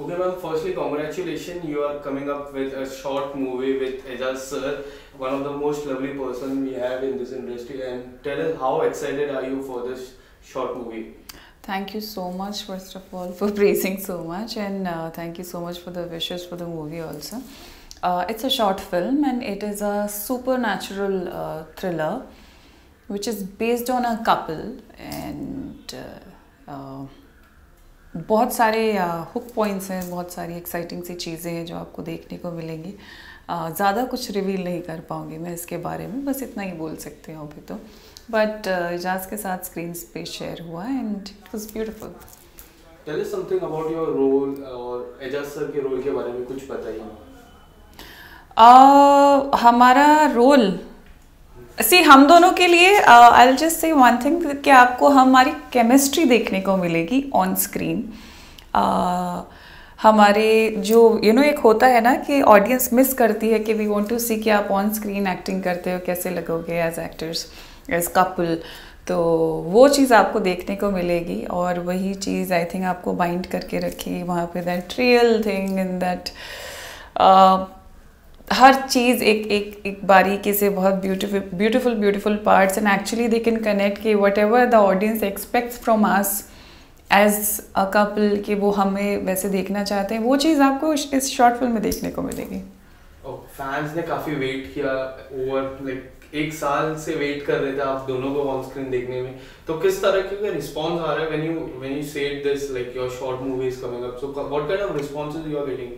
Okay, ma'am. Firstly, congratulations. You are coming up with a short movie with Ejaz sir, one of the most lovely person we have in this industry. And tell us how excited are you for this short movie? Thank you so much, first of all, for praising so much, and thank you so much for the wishes for the movie also. It's a short film, and it is a supernatural thriller, which is based on a couple, and बहुत सारे hook points हैं, बहुत सारी exciting सी चीज़ें हैं जो आपको देखने को मिलेंगी. ज़्यादा कुछ रिवील नहीं कर पाऊँगी मैं इसके बारे में, बस इतना ही बोल सकते हो अभी तो. बट एजाज के साथ स्क्रीन पे शेयर हुआ and it was beautiful. Tell us something about your role और एजाज सर के रोल के बारे में कुछ बताइए. हमारा रोल हम दोनों के लिए I will just say one thing कि आपको हमारी केमिस्ट्री देखने को मिलेगी ऑन स्क्रीन. हमारे जो एक होता है ना कि ऑडियंस मिस करती है कि वी वांट टू सी कि आप ऑन स्क्रीन एक्टिंग करते हो, कैसे लगोगे एज एक्टर्स, एज कपल. तो वो चीज़ आपको देखने को मिलेगी और वही चीज़ आई थिंक आपको बाइंड करके रखेगी वहाँ पे, that real thing in that हर चीज़ एक बारीकी से बहुत beautiful parts, and actually they can connect कि whatever the audience expects from us as a couple कि वो हमें वैसे देखना चाहते हैं, वो चीज़ आपको इस शॉर्ट फिल्म में देखने को मिलेगी. फैंस ने काफ़ी वेट किया, ओवर लाइक 1 साल से वेट कर रहे थे आप दोनों को ऑन स्क्रीन देखने में. तो किस तरह के रिस्पॉन्स आ रहा है when you said this like your short movie is coming up, so what kind of responses you are getting?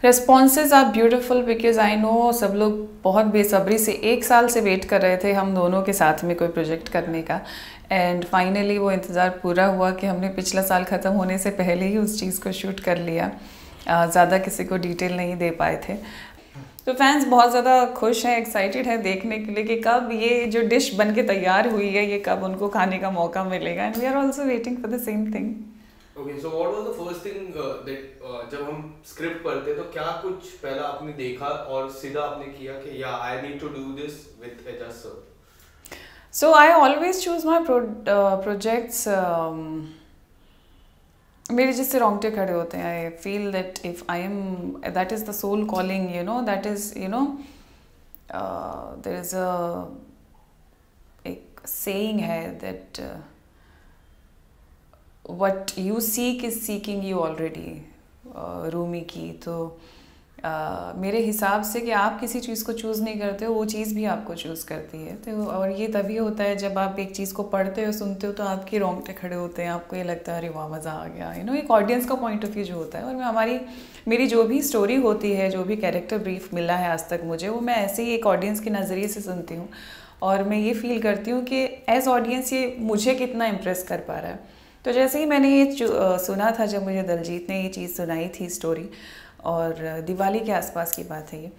Responses are beautiful because I know सब लोग बहुत बेसब्री से 1 साल से वेट कर रहे थे हम दोनों के साथ में कोई प्रोजेक्ट करने का, एंड फाइनली वो इंतज़ार पूरा हुआ कि हमने पिछला साल ख़त्म होने से पहले ही उस चीज़ को शूट कर लिया. ज़्यादा किसी को डिटेल नहीं दे पाए थे. तो फैंस बहुत ज़्यादा खुश हैं, एक्साइटेड हैं देखने के लिए कि कब ये जो डिश बन के तैयार हुई है ये कब उनको खाने का मौका मिलेगा, and we are also waiting for the same thing. Okay, so what was the first thing that जब हम स्क्रिप्ट पढ़ते तो क्या कुछ पहला आपने देखा और सीधा आपने किया कि या I need to do this with Aijaz sir? So I always choose my projects. मेरे जिससे रोंगटे खड़े होते हैं. I feel that if I am that is the soul calling, that is there is एक सेइंग है that what you seek is seeking you already, Rumi की. तो मेरे हिसाब से कि आप किसी चीज़ को चूज़ नहीं करते हो, वो चीज़ भी आपको चूज़ करती है. तो और ये तभी होता है जब आप एक चीज़ को पढ़ते हो, सुनते हो, तो आपके रोंगटे खड़े होते हैं, आपको ये लगता है अरे वाह मज़ा आ गया. एक ऑडियंस का पॉइंट ऑफ व्यू जो होता है, और मेरी जो भी स्टोरी होती है, जो भी कैरेक्टर ब्रीफ मिला है आज तक मुझे, वो मैं ऐसे ही एक ऑडियंस के नज़रिए से सुनती हूँ और मैं ये फील करती हूँ कि एज ऑडियंस ये मुझे कितना इम्प्रेस कर पा रहा है. तो जैसे ही मैंने ये सुना था, जब मुझे दलजीत ने ये चीज़ सुनाई थी स्टोरी, और दिवाली के आसपास की बात है ये,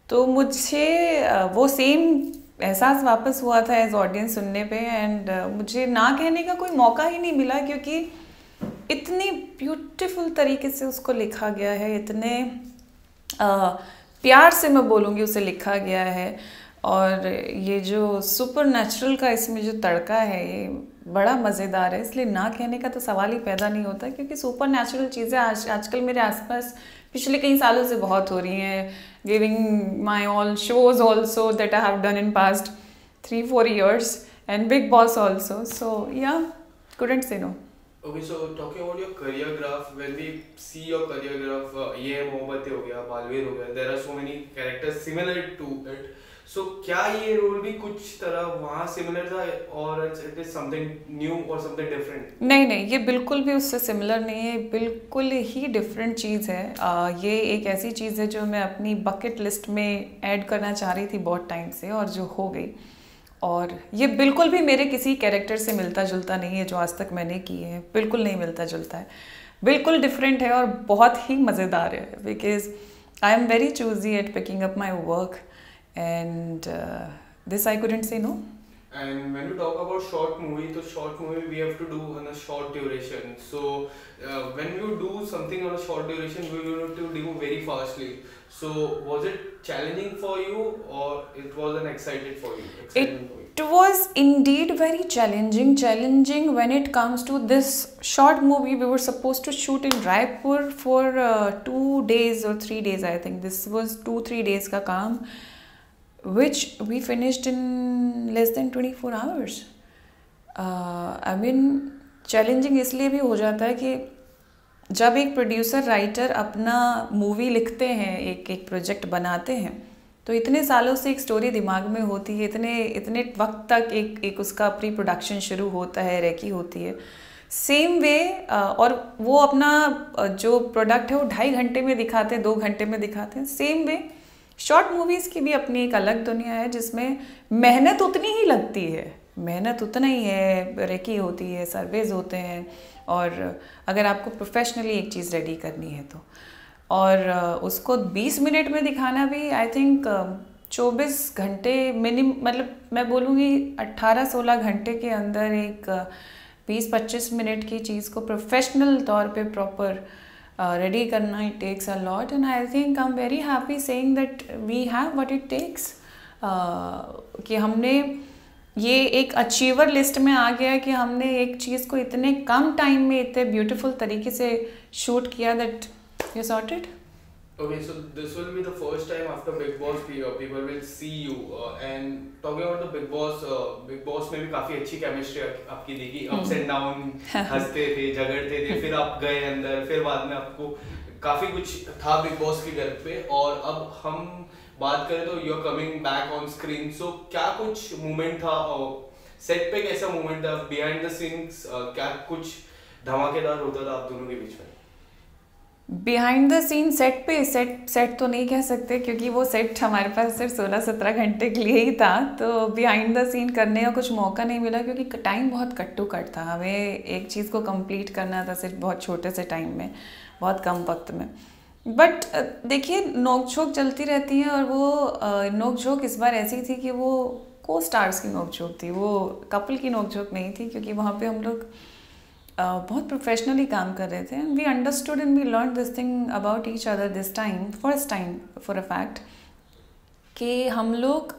तो मुझे वो सेम एहसास वापस हुआ था एज ऑडियंस सुनने पे, एंड मुझे ना कहने का कोई मौका ही नहीं मिला क्योंकि इतनी ब्यूटीफुल तरीके से उसको लिखा गया है, इतने प्यार से मैं बोलूँगी उसे लिखा गया है. और ये जो सुपर नेचुरल का इसमें जो तड़का है ये बड़ा मज़ेदार है, इसलिए ना कहने का तो सवाल ही पैदा नहीं होता, क्योंकि सुपर नेचुरल चीज़ें आजकल मेरे आसपास पिछले कई सालों से बहुत हो रही हैं. Giving my all shows also that I have done in past 3-4 years, and Bigg Boss also. So yeah couldn't say no. Okay, so talking about your career graph, when we see your career graph, ये मोहब्बतें हो गया, बालवीर हो गया, there are so many characters similar to it. So क्या ये role भी कुछ तरह वहाँ सिमिलर था और it is something new or something different? नहीं, ये बिल्कुल भी उससे सिमिलर नहीं है, बिल्कुल ही डिफरेंट चीज़ है. ये एक ऐसी चीज़ है जो मैं अपनी बकेट लिस्ट में ऐड करना चाह रही थी बहुत टाइम से, और जो हो गई. और ये बिल्कुल भी मेरे किसी कैरेक्टर से मिलता जुलता नहीं है जो आज तक मैंने किए हैं, बिल्कुल नहीं मिलता जुलता है, बिल्कुल डिफरेंट है और बहुत ही मज़ेदार है. Because I am very choosy at picking up my work, and this I couldn't say no. And when we talk about short movie, तो short movie we have to do on a short duration. So when you do something on a short duration, we have to do very fastly. So was it challenging for you or it was an exciting for you? It was indeed very challenging when it comes to this short movie. We were supposed to shoot in Raipur for 2 days or 3 days. I think this was 2-3 days का काम, which we finished in less than 24 hours. I mean challenging इसलिए भी हो जाता है कि जब एक प्रोड्यूसर राइटर अपना मूवी लिखते हैं, एक प्रोजेक्ट बनाते हैं, तो इतने सालों से एक स्टोरी दिमाग में होती है, इतने वक्त तक एक उसका प्री प्रोडक्शन शुरू होता है, रेकी होती है. सेम वे और वो अपना जो प्रोडक्ट है वो 2.5 घंटे में दिखाते हैं, 2 घंटे में दिखाते हैं. सेम वे शॉर्ट मूवीज़ की भी अपनी एक अलग दुनिया है जिसमें मेहनत उतनी ही लगती है, मेहनत उतना ही है, रेकी होती है, सर्वेज होते हैं, और अगर आपको प्रोफेशनली एक चीज़ रेडी करनी है तो, और उसको 20 मिनट में दिखाना भी आई थिंक 24 घंटे मतलब मैं बोलूँगी 18-16 घंटे के अंदर एक 20-25 मिनट की चीज़ को प्रोफेशनल तौर पे प्रॉपर रेडी करना, it takes a lot. And I think I am very happy saying that we have what it takes, कि हमने ये एक अचीवर लिस्ट में आ गया कि हमने एक चीज़ को इतने कम टाइम में इतने ब्यूटीफुल तरीके से शूट किया that you sorted. Okay, so this will be the first time after Big Boss people will see you and talking about the Big Boss में भी काफी अच्छी केमिस्ट्री आपकी दिखी, अप्स एंड डाउन, हंसते थे, झगड़ते थे, फिर आप गए अंदर, फिर बाद में आपको काफी कुछ था Big Boss के घर पे, और अब हम बात करें तो you are coming back on screen. So क्या कुछ मोमेंट था सेट पे, कैसा मोमेंट था बिहाइंड द सीन्स, क्या कुछ धमाकेदार होता था आप दोनों के बीच में? बिहाइंड द सीन सेट पे, सेट तो नहीं कह सकते क्योंकि वो सेट हमारे पास सिर्फ 16-17 घंटे के लिए ही था, तो बिहाइंड द सीन करने का कुछ मौका नहीं मिला क्योंकि टाइम बहुत कट टू कट था. हमें एक चीज़ को कंप्लीट करना था सिर्फ बहुत छोटे से टाइम में, बहुत कम वक्त में. बट देखिए नोक झोंक चलती रहती है, और वो नोक झोंक इस बार ऐसी थी कि वो को स्टार्स की नोक झोंक थी, वो कपल की नोक झोंक नहीं थी, क्योंकि वहाँ पे हम लोग बहुत प्रोफेशनली काम कर रहे थे. We understood and we learn this thing about each other this time, first time for a fact, कि हम लोग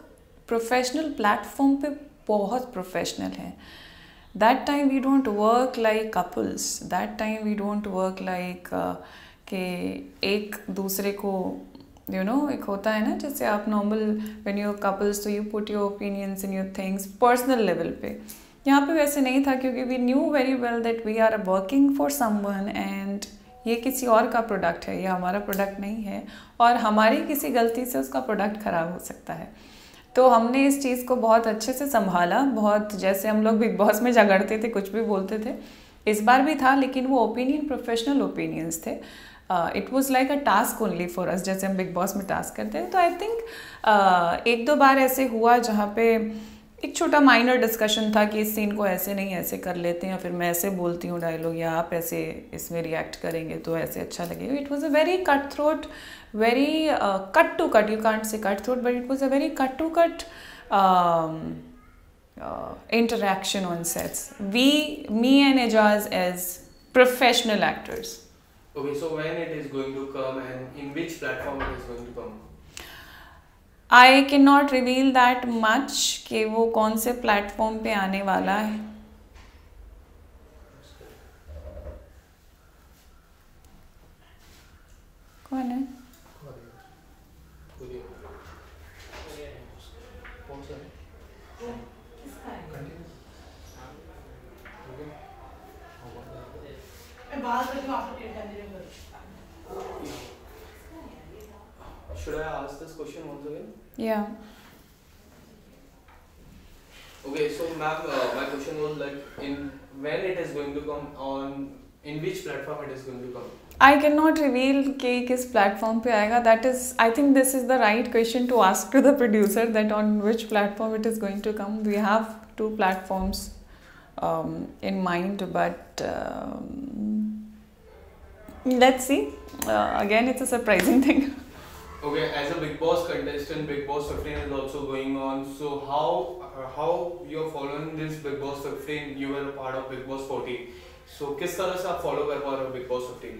प्रोफेशनल प्लेटफॉर्म पे बहुत प्रोफेशनल हैं. That time we don't work like couples, that time we don't work like कि एक दूसरे को एक होता है ना, जैसे आप नॉर्मल व्हेन यू कपल्स तो you put your opinions in your things personal level पे. यहाँ पे वैसे नहीं था क्योंकि we knew very well that we are working for someone and ये किसी और का प्रोडक्ट है, ये हमारा प्रोडक्ट नहीं है, और हमारी किसी गलती से उसका प्रोडक्ट ख़राब हो सकता है. तो हमने इस चीज़ को बहुत अच्छे से संभाला. बहुत जैसे हम लोग बिग बॉस में झगड़ते थे, कुछ भी बोलते थे, इस बार भी था, लेकिन वो ओपिनियन प्रोफेशनल ओपिनियंस थे. It was like a task only for us, जैसे हम बिग बॉस में टास्क करते हैं. तो आई थिंक 1-2 बार ऐसे हुआ जहाँ पे एक छोटा माइनर डिस्कशन था कि इस सीन को ऐसे नहीं ऐसे कर लेते हैं, या फिर मैं ऐसे बोलती हूँ डायलॉग, या आप ऐसे इसमें रिएक्ट करेंगे तो ऐसे अच्छा लगेगा. It was a very cut throat, very cut to cut, you can't say cut throat, but it was a very cut to cut interaction on sets. Me and Ejaz as professional actors. Okay, so when it is going to come and in which platform it is going to come? I cannot reveal that much कि वो कौन से platform पे आने वाला है. कौन है? Should I ask this question once again? Yeah. Okay, so ma'am, my question was like, when it is going to come on, in which platform it is going to come? I cannot reveal कि किस platform पे आएगा. That is, I think this is the right question to ask to the producer, that on which platform it is going to come. We have 2 platforms in mind, but let's see. Again, it's a surprising thing. Okay, as a Big Boss contestant, Big Boss 15 is also going on. So how you're following this Big Boss 15? You were a part of Big Boss 14. So किस तरह से आप follow कर पा रहे हो Big Boss 15?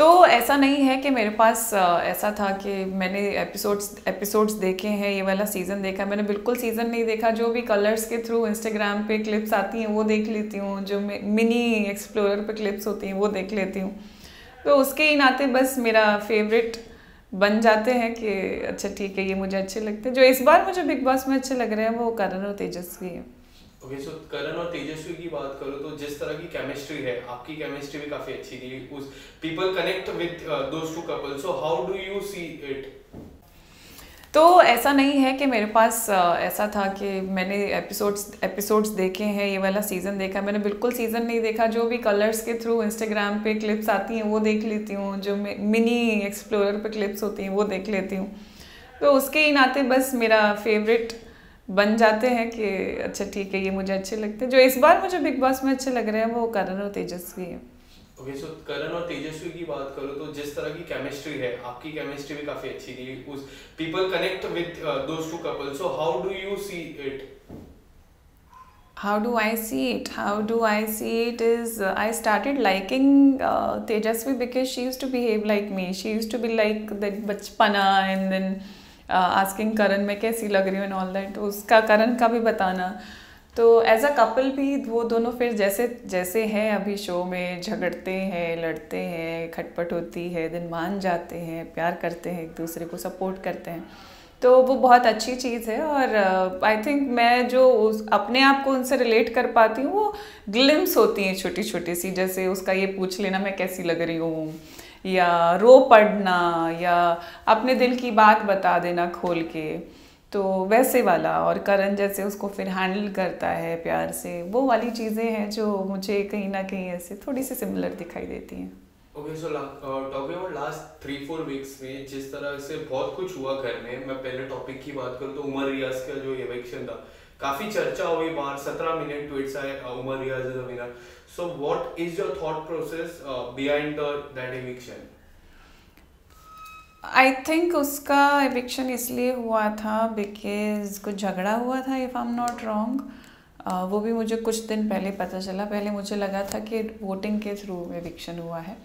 तो ऐसा नहीं है कि मेरे पास ऐसा था कि मैंने एपिसोड्स देखे हैं, ये वाला सीज़न देखा। मैंने बिल्कुल सीज़न नहीं देखा। जो भी कलर्स के थ्रू इंस्टाग्राम पे क्लिप्स आती हैं वो देख लेती हूँ, जो मिनी एक्सप्लोरर पे क्लिप्स होती हैं वो देख लेती हूँ। तो उसके ही नाते बस मेरा फेवरेट बन जाते हैं कि अच्छा ठीक है ये मुझे अच्छे लगते हैं। जो इस बार मुझे बिग बॉस में अच्छे लग रहे हैं वो करण और तेजस्वी है। ओके, सो करण और तेजस्वी की बात करो तो जिस तरह की केमिस्ट्री है, आपकी केमिस्ट्री भी काफी अच्छी थी। उस people connect with those two couple, so how do you see it? तो ऐसा नहीं है कि मेरे पास ऐसा था कि मैंने एपिसोड्स देखे हैं, ये वाला सीज़न देखा। मैंने बिल्कुल सीज़न नहीं देखा। जो भी कलर्स के थ्रू इंस्टाग्राम पे क्लिप्स आती हैं वो देख लेती हूँ, जो मिनी एक्सप्लोरर पे क्लिप्स होती हैं वो देख लेती हूँ। तो उसके ही नाते बस मेरा फेवरेट बन जाते हैं कि अच्छा ठीक है ये मुझे अच्छे लगते हैं। जो इस बार मुझे बिग बॉस में अच्छे लग रहे हैं वो करण और तेजस्वी है। ओके, सो करण और तेजस्वी की बात करो तो जिस तरह की केमिस्ट्री है, आपकी केमिस्ट्री भी काफी अच्छी थी। उस people connect with those two couple, so how do you see it? How do I see it? How do I see it is I started liking Tejasvi because she used to behave like me. She used to be like that बचपना and then asking करण मैं कैसी लग रही हूँ and all that. उसका करण का भी बताना। तो एज अ कपल भी वो दोनों फिर जैसे जैसे हैं अभी शो में, झगड़ते हैं, लड़ते हैं, खटपट होती है, दिन मान जाते हैं, प्यार करते हैं, एक दूसरे को सपोर्ट करते हैं। तो वो बहुत अच्छी चीज़ है। और आई थिंक मैं जो अपने आप को उनसे रिलेट कर पाती हूँ वो ग्लिम्स होती हैं छोटी छोटी सी, जैसे उसका ये पूछ लेना मैं कैसी लग रही हूँ, या रो पड़ना, या अपने दिल की बात बता देना खोल के, तो वैसे वाला। और करण जैसे उसको फिर हैंडल करता है प्यार से, वो वाली चीज़ें हैं जो मुझे कहीं ना कहीं ऐसे थोड़ी सी सिमिलर दिखाई देती हैं। Okay, so talking about last 3-4 weeks में जिस तरह से बहुत कुछ हुआ घर में, मैं पहले टॉपिक की बात करूँ तो उमर रियाज का जो एविक्शन था, काफी चर्चा हुई बाहर, 17 मिलियन ट्वीट्स आए, Umar Riaz is the winner. So what is your thought process behind that eviction? I think उसका एविक्शन इसलिए हुआ था बिकॉज कुछ झगड़ा हुआ था, if I am not wrong. वो भी मुझे कुछ दिन पहले पता चला। पहले मुझे लगा था कि वोटिंग के थ्रू एविक्शन हुआ है।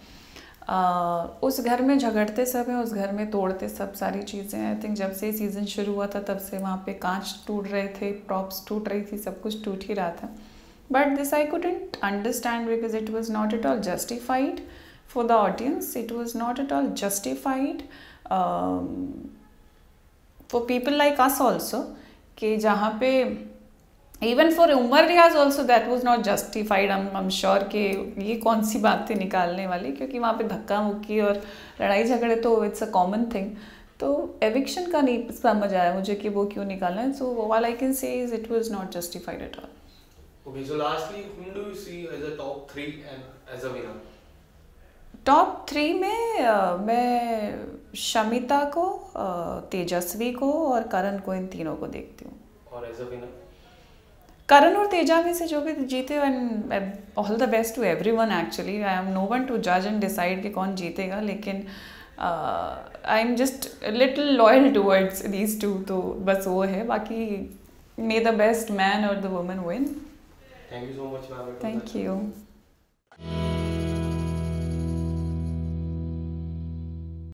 उस घर में झगड़ते सब हैं, उस घर में तोड़ते सब सारी चीज़ें। आई थिंक जब से सीज़न शुरू हुआ था तब से वहाँ पे कांच टूट रहे थे, प्रॉप्स टूट रही थी, सब कुछ टूट ही रहा था। But this I couldn't understand because it was not at all justified for the audience. It was not at all justified for people like us also, कि जहाँ पे even for Umar Riaz also that was not justified. I am sure कि ये कौन सी बात थी निकालने वाली, क्योंकि वहाँ पे धक्का मुक्की और लड़ाई झगड़े तो इट्स अ कॉमन थिंग। तो एविक्शन का नहीं समझ आया मुझे कि वो क्यों निकालना है। So all I can say is it was not justified at all. Okay, so lastly whom do you see as a top 3 and as a winner? Top 3 में मैं शमिता को, तेजस्वी को और करण को, इन तीनों को देखती हूँ। और एज अ विनर? करण और तेजा में से जो भी जीते, and all the best to everyone. Actually I am no one to जज एंड डिसाइड कि कौन जीतेगा, लेकिन I am just little loyal towards these two. तो बस वो है, बाकी मे द बेस्ट मैन और the woman win. Thank you so much ma'am. Thank you.